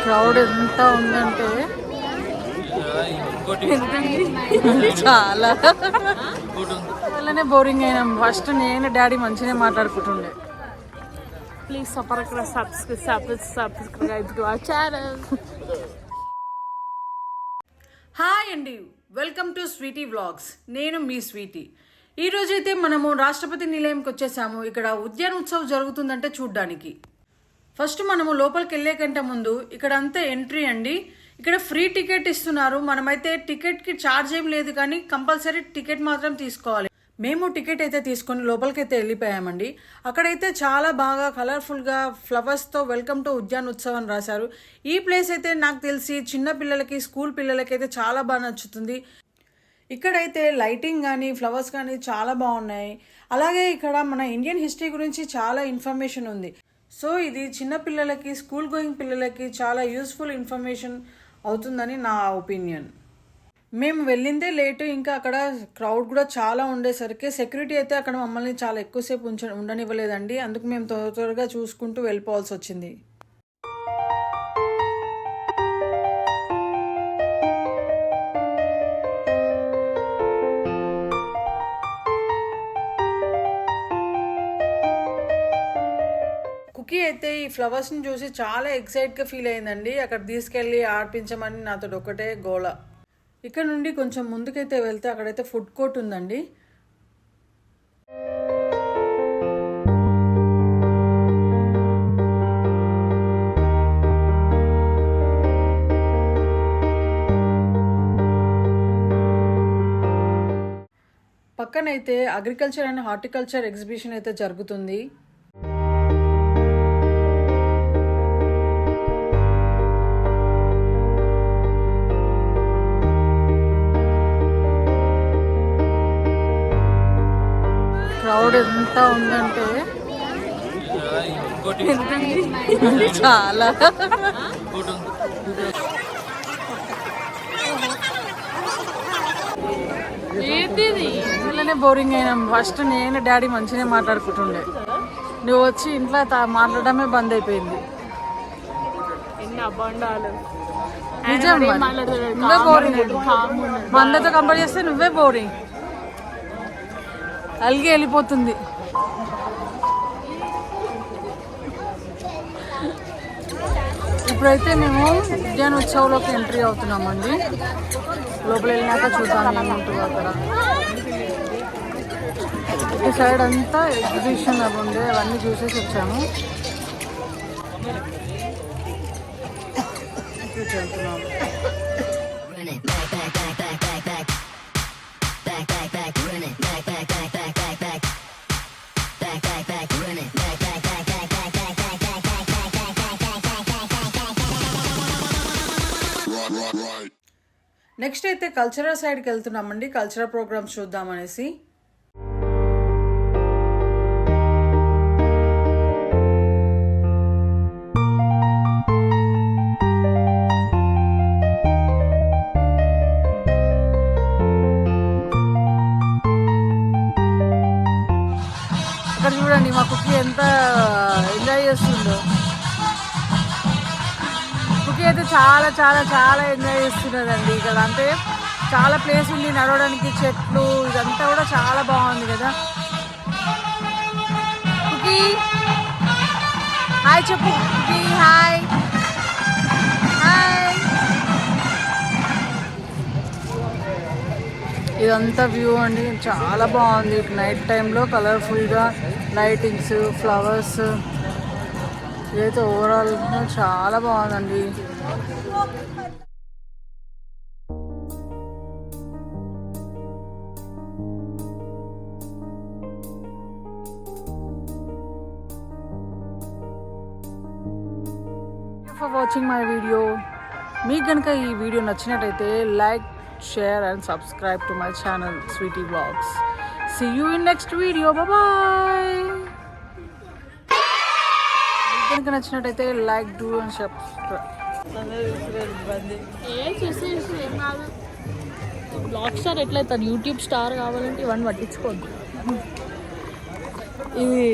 Crowd ఎంత ఉందంటే చాలా అలానే బోరింగ్ అయినాం. ఫస్ట్ నేను డాడీ మంచిగా మాట్లాడుకుంటుండే. Please subscribe to our channel. Hi అండి, వెల్కమ్ టు స్వీటీ వ్లాగ్స్. నేను మీ స్వీటీ. ఈరోజైతే మనము రాష్ట్రపతి నిలయంకి వచ్చేసాము. ఇక్కడ ఉద్యాన ఉత్సవ్ జరుగుతుందంటే చూడ్డానికి. ఫస్ట్ మనము లోపలికి వెళ్ళే కంటే ముందు ఇక్కడ అంతా ఎంట్రీ అండి. ఇక్కడ ఫ్రీ టికెట్ ఇస్తున్నారు. మనమైతే టికెట్కి ఛార్జ్ ఏం లేదు, కానీ కంపల్సరీ టికెట్ మాత్రం తీసుకోవాలి. మేము టికెట్ అయితే తీసుకొని లోపలికి అయితే వెళ్ళిపోయామండి. అక్కడైతే చాలా బాగా కలర్ఫుల్గా ఫ్లవర్స్తో వెల్కమ్ టు ఉద్యాన ఉత్సవ్ అని రాశారు. ఈ ప్లేస్ అయితే నాకు తెలిసి చిన్న పిల్లలకి, స్కూల్ పిల్లలకి అయితే చాలా బాగా నచ్చుతుంది. ఇక్కడైతే లైటింగ్ కానీ ఫ్లవర్స్ కానీ చాలా బాగున్నాయి. అలాగే ఇక్కడ మన ఇండియన్ హిస్టరీ గురించి చాలా ఇన్ఫర్మేషన్ ఉంది. సో ఇది చిన్న పిల్లలకి, స్కూల్ గోయింగ్ పిల్లలకి చాలా యూస్ఫుల్ ఇన్ఫర్మేషన్ అవుతుందని నా ఒపీనియన్. మేము వెళ్ళిందే లేటు, ఇంకా అక్కడ క్రౌడ్ కూడా చాలా ఉండేసరికి సెక్యూరిటీ అయితే అక్కడ మమ్మల్ని చాలా ఎక్కువసేపు ఉండనివ్వలేదండి. అందుకు మేము త్వరగా చూసుకుంటూ వెళ్ళిపోవాల్సి వచ్చింది. కుకీ అయితే ఈ ఫ్లవర్స్ని చూసి చాలా ఎక్సైట్గా ఫీల్ అయిందండి. అక్కడ తీసుకెళ్ళి ఆడిపించమని నాతో ఒకటే గోల. ఇక్కడ నుండి కొంచెం ముందుకైతే వెళ్తే అక్కడైతే ఫుడ్ కోర్ట్ ఉందండి. పక్కనైతే అగ్రికల్చర్ అండ్ హార్టికల్చర్ ఎగ్జిబిషన్ అయితే జరుగుతుంది. క్రౌడ్ ఎంత ఉందంటే చాలా ఇలానే బోరింగ్ అయినాం. ఫస్ట్ నేను డాడీ మంచిగా మాట్లాడుకుంటుండే. నువ్వు వచ్చి ఇంట్లో మాట్లాడడమే బంద్ అయిపోయింది. నిజం, నువ్వే బోరింగ్. మందతో కంపేర్ చేస్తే నువ్వే బోరింగ్. అలిగి వెళ్ళిపోతుంది. ఇప్పుడైతే మేము ఉద్యాన ఉత్సవంలోకి ఎంట్రీ అవుతున్నామండి. లోపల వెళ్ళినాక చూద్దాం ఏముంటుందో అక్కడ. ఈ సైడ్ అంతా ఎగ్జిబిషన్ అవి ఉండే, అవన్నీ చూసేసి వచ్చాము. వెళ్తున్నాము. నెక్స్ట్ అయితే కల్చరల్ సైడ్కి వెళ్తున్నామండి. కల్చరల్ ప్రోగ్రామ్స్ చూద్దామనేసి. ఇక్కడ చూడండి మా కుక్కీ ఎంత ఎంజాయ్ చేస్తుందో. కుక్కీ అయితే చాలా చాలా చాలా ఎంజాయ్ చేస్తున్నదండి. ఇక్కడ అంటే చాలా ప్లేస్ ఉంది నడవడానికి, చెట్లు, ఇదంతా కూడా చాలా బాగుంది కదా. కుక్కీ హాయ్ చెప్పు. Cookie hi hi. ఇదంతా వ్యూ అండి, చాలా బాగుంది. నైట్ టైంలో కలర్ఫుల్గా లైటింగ్స్, ఫ్లవర్స్, ఇదైతే ఓవరాల్ చాలా బాగుందండి. For watching my video. మీకు కనుక ఈ వీడియో నచ్చినట్టయితే like, share and subscribe to my channel Sweety Vlogs. See you in next video. Bye bye. కనుక నచ్చినట్టయితే like, do and subscribe. Blog star ఎట్లయితాను, యూట్యూబ్ స్టార్ కావాలంటే ఇవన్నీ పట్టించుకోవద్దు. ఇది